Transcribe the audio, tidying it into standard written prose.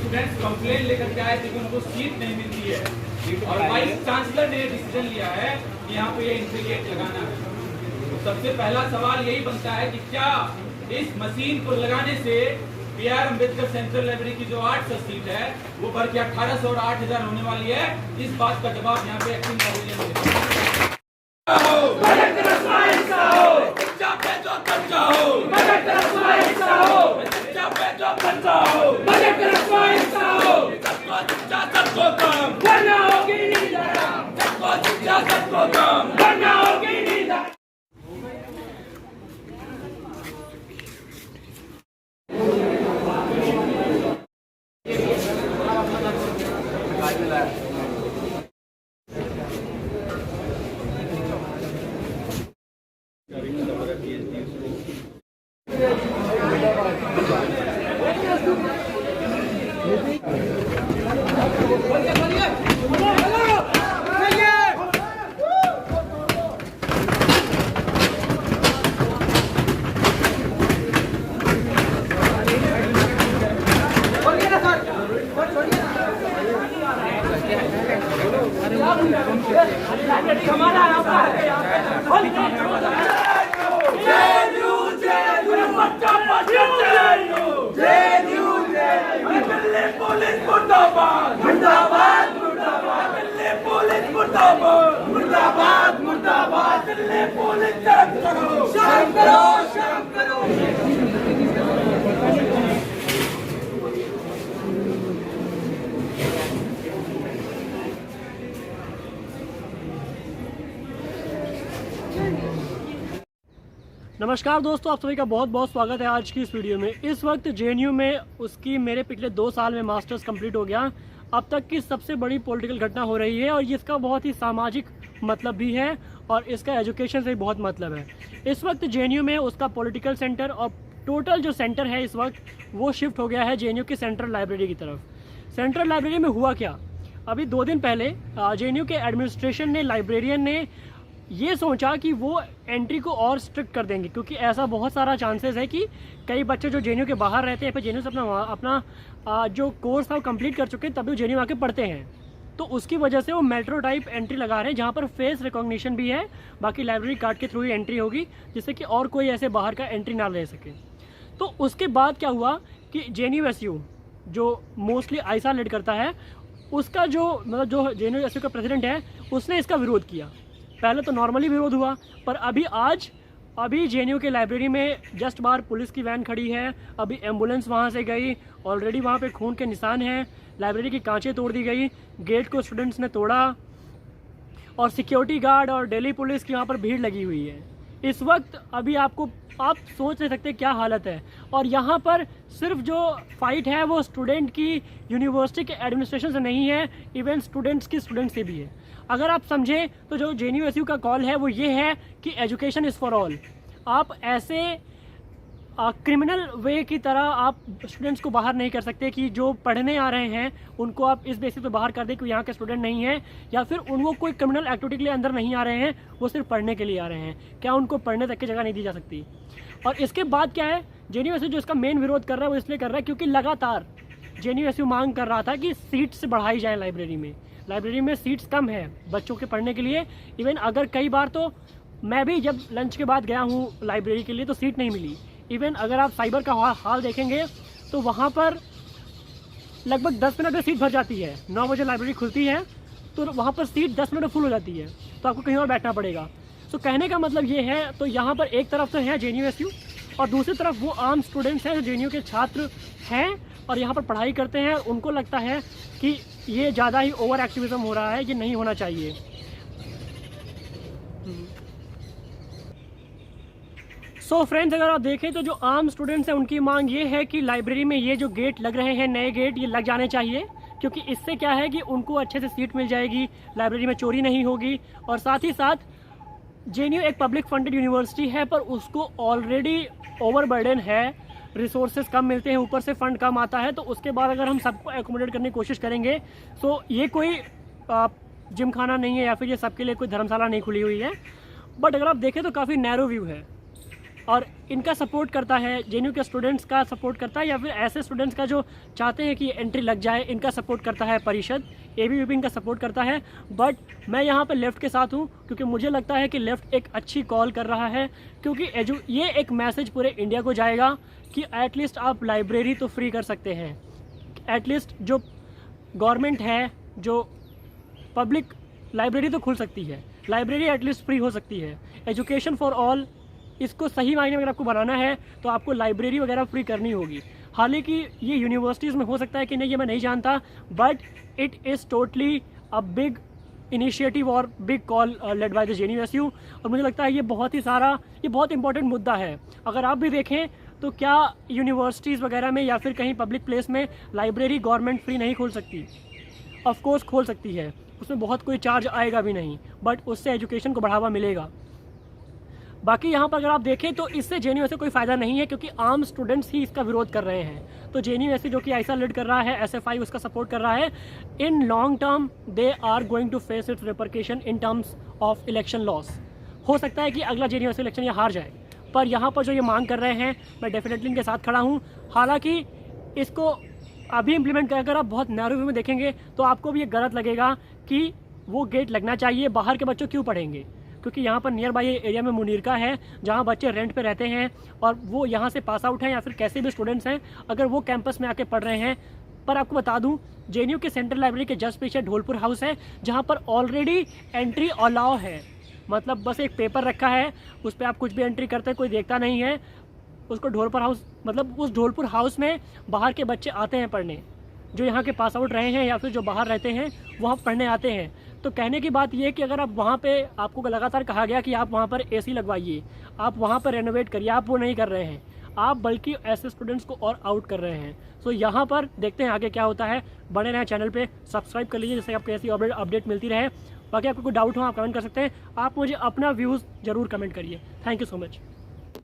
Students complain लेकर के आए थे कि उनको सीट नहीं मिलती है और वाइस चांसलर ने डिसीजन लिया है कि यहाँ पे ये एंट्री गेट लगाना है। तो सबसे पहला सवाल यही बनता है कि क्या इस मशीन को लगाने से BR अम्बेडकर सेंट्रल लाइब्रेरी की जो 800 सीट है वो बढ़ के 1800 और 8000 होने वाली है। इस बात का जवाब यहाँ पे एक्टिंग नमस्कार दोस्तों, आप सभी का बहुत बहुत स्वागत है आज की इस वीडियो में। इस वक्त JNU में उसकी मेरे पिछले 2 साल में मास्टर्स कंप्लीट हो गया। अब तक की सबसे बड़ी पॉलिटिकल घटना हो रही है और इसका बहुत ही सामाजिक मतलब भी है और इसका एजुकेशन से भी बहुत मतलब है। इस वक्त JNU में उसका पॉलिटिकल सेंटर और टोटल जो सेंटर है इस वक्त वो शिफ्ट हो गया है JNU की सेंट्रल लाइब्रेरी की तरफ। सेंट्रल लाइब्रेरी में हुआ क्या, अभी 2 दिन पहले JNU के एडमिनिस्ट्रेशन ने, लाइब्रेरियन ने ये सोचा कि वो एंट्री को और स्ट्रिक्ट कर देंगे, क्योंकि ऐसा बहुत सारा चांसेस है कि कई बच्चे जो JNU के बाहर रहते हैं फिर JNU से अपना जो कोर्स था वो कंप्लीट कर चुके हैं तभी वो JNU आके पढ़ते हैं। तो उसकी वजह से वो मेट्रो टाइप एंट्री लगा रहे हैं जहाँ पर फेस रिकॉग्निशन भी है, बाकी लाइब्रेरी कार्ड के थ्रू ही एंट्री होगी जिससे कि और कोई ऐसे बाहर का एंट्री ना ले सके। तो उसके बाद क्या हुआ कि JNUSU जो मोस्टली आइसा लीड करता है उसका जो JNUSU का प्रेसिडेंट है उसने इसका विरोध किया। पहले तो नॉर्मली विरोध हुआ, पर अभी JNU के लाइब्रेरी में जस्ट बाहर पुलिस की वैन खड़ी है, अभी एम्बुलेंस वहाँ से गई, ऑलरेडी वहाँ पे खून के निशान हैं, लाइब्रेरी की कांचें तोड़ दी गई, गेट को स्टूडेंट्स ने तोड़ा और सिक्योरिटी गार्ड और दिल्ली पुलिस की वहाँ पर भीड़ लगी हुई है। इस वक्त अभी आप सोच नहीं सकते क्या हालत है। और यहाँ पर सिर्फ जो फाइट है वो स्टूडेंट की, यूनिवर्सिटी के एडमिनिस्ट्रेशन से नहीं है, इवन स्टूडेंट्स से भी है। अगर आप समझें तो जो JNUSU का कॉल है वो ये है कि एजुकेशन इज़ फॉर ऑल। आप ऐसे क्रिमिनल वे की तरह आप स्टूडेंट्स को बाहर नहीं कर सकते कि जो पढ़ने आ रहे हैं उनको आप इस बेसिस पे बाहर कर दें कि यहाँ के स्टूडेंट नहीं हैं, या फिर उनको कोई क्रिमिनल एक्टिविटी के लिए अंदर नहीं आ रहे हैं, वो सिर्फ पढ़ने के लिए आ रहे हैं। क्या उनको पढ़ने तक की जगह नहीं दी जा सकती? और इसके बाद क्या है, JNUSU जो इसका मेन विरोध कर रहा है वो इसलिए कर रहा है क्योंकि लगातार JNUSU मांग कर रहा था कि सीट्स बढ़ाई जाए लाइब्रेरी में सीट्स कम है बच्चों के पढ़ने के लिए। इवन अगर कई बार तो मैं भी जब लंच के बाद गया हूँ लाइब्रेरी के लिए तो सीट नहीं मिली। इवन अगर आप साइबर का हाल देखेंगे तो वहाँ पर लगभग 10 मिनट में सीट भर जाती है। 9 बजे लाइब्रेरी खुलती है तो वहाँ पर सीट 10 मिनट में फुल हो जाती है, तो आपको कहीं और बैठना पड़ेगा। तो कहने का मतलब ये है, तो यहाँ पर एक तरफ तो है JNUSU और दूसरी तरफ वो आम स्टूडेंट्स हैं जो JNU के छात्र हैं और यहाँ पर पढ़ाई करते हैं, और उनको लगता है कि ये ज़्यादा ही ओवर एक्टिविज्म हो रहा है, ये नहीं होना चाहिए। सो फ्रेंड्स, अगर आप देखें तो जो आम स्टूडेंट्स हैं उनकी मांग ये है कि लाइब्रेरी में ये जो गेट लग रहे हैं, नए गेट, ये लग जाने चाहिए, क्योंकि इससे क्या है कि उनको अच्छे से सीट मिल जाएगी, लाइब्रेरी में चोरी नहीं होगी। और साथ ही साथ JNU एक पब्लिक फंडेड यूनिवर्सिटी है, पर उसको ऑलरेडी ओवरबर्डन है, रिसोर्सेज कम मिलते हैं, ऊपर से फंड कम आता है। तो उसके बाद अगर हम सबको एकोमोडेट करने की कोशिश करेंगे तो ये कोई जिम खाना नहीं है या फिर ये सबके लिए कोई धर्मशाला नहीं खुली हुई है। बट अगर आप देखें तो काफ़ी नैरो व्यू है और इनका सपोर्ट करता है, जेएनयू के स्टूडेंट्स का सपोर्ट करता है, या फिर ऐसे स्टूडेंट्स का जो चाहते हैं कि एंट्री लग जाए, इनका सपोर्ट करता है परिषद, एबीवीपी इनका सपोर्ट करता है। बट मैं यहाँ पर लेफ़्ट के साथ हूँ, क्योंकि मुझे लगता है कि लेफ़्ट एक अच्छी कॉल कर रहा है, क्योंकि ये एक मैसेज पूरे इंडिया को जाएगा कि एटलीस्ट आप लाइब्रेरी तो फ्री कर सकते हैं। एटलीस्ट जो गवर्नमेंट है, जो पब्लिक लाइब्रेरी तो खुल सकती है, लाइब्रेरी एटलीस्ट फ्री हो सकती है। एजुकेशन फॉर ऑल, इसको सही मायने में अगर आपको बनाना है तो आपको लाइब्रेरी वगैरह फ्री करनी होगी। हालांकि ये यूनिवर्सिटीज़ में हो सकता है कि नहीं, ये मैं नहीं जानता, but it is totally a big initiative or big call led by the JNU. और मुझे लगता है ये बहुत इंपॉर्टेंट मुद्दा है। अगर आप भी देखें तो क्या यूनिवर्सिटीज़ वगैरह में या फिर कहीं पब्लिक प्लेस में लाइब्रेरी गवर्नमेंट फ्री नहीं खोल सकती? ऑफ कोर्स खोल सकती है, उसमें बहुत कोई चार्ज आएगा भी नहीं, बट उससे एजुकेशन को बढ़ावा मिलेगा। बाकी यहाँ पर अगर आप देखें तो इससे जेएनयू से कोई फ़ायदा नहीं है, क्योंकि आम स्टूडेंट्स ही इसका विरोध कर रहे हैं। तो जेएनयू जो कि आईसा लीड कर रहा है, एसएफआई उसका सपोर्ट कर रहा है, in long term they are going to face its repercussion in terms of election loss. हो सकता है कि अगला जेएनयू इलेक्शन ये हार जाए, पर यहाँ पर जो ये मांग कर रहे हैं मैं डेफिनेटली इनके साथ खड़ा हूँ। हालाँकि इसको अभी इम्प्लीमेंट कर, अगर आप बहुत नैरो व्यू में देखेंगे तो आपको भी ये गलत लगेगा कि वो गेट लगना चाहिए, बाहर के बच्चों क्यों पढ़ेंगे? क्योंकि यहाँ पर नियर बाई एरिया में मुनीरका है, जहाँ बच्चे रेंट पे रहते हैं और वो यहाँ से पास आउट हैं या फिर कैसे भी स्टूडेंट्स हैं, अगर वो कैंपस में आके पढ़ रहे हैं। पर आपको बता दूँ, जेएनयू के सेंट्रल लाइब्रेरी के जस्ट पीछे ढोलपुर हाउस है, जहाँ पर ऑलरेडी एंट्री अलाउ है। मतलब बस एक पेपर रखा है, उस पर आप कुछ भी एंट्री करते हैं, कोई देखता नहीं है उसको। ढोलपुर हाउस मतलब उस ढोलपुर हाउस में बाहर के बच्चे आते हैं पढ़ने, जो यहाँ के पास आउट रहे हैं या फिर जो बाहर रहते हैं वहाँ पढ़ने आते हैं। तो कहने की बात ये कि अगर आप वहाँ पे, आपको लगातार कहा गया कि आप वहाँ पर एसी लगवाइए, आप वहाँ पर रेनोवेट करिए, आप वो नहीं कर रहे हैं, आप बल्कि ऐसे स्टूडेंट्स को और आउट कर रहे हैं। सो यहाँ पर देखते हैं आगे क्या होता है। बने रहें चैनल पे, सब्सक्राइब कर लीजिए जिससे आपको ऐसी अपडेट मिलती रहे। बाकी आपको कोई डाउट हो आप कमेंट कर सकते हैं। आप मुझे अपना व्यूज़ ज़रूर कमेंट करिए। Thank you so much.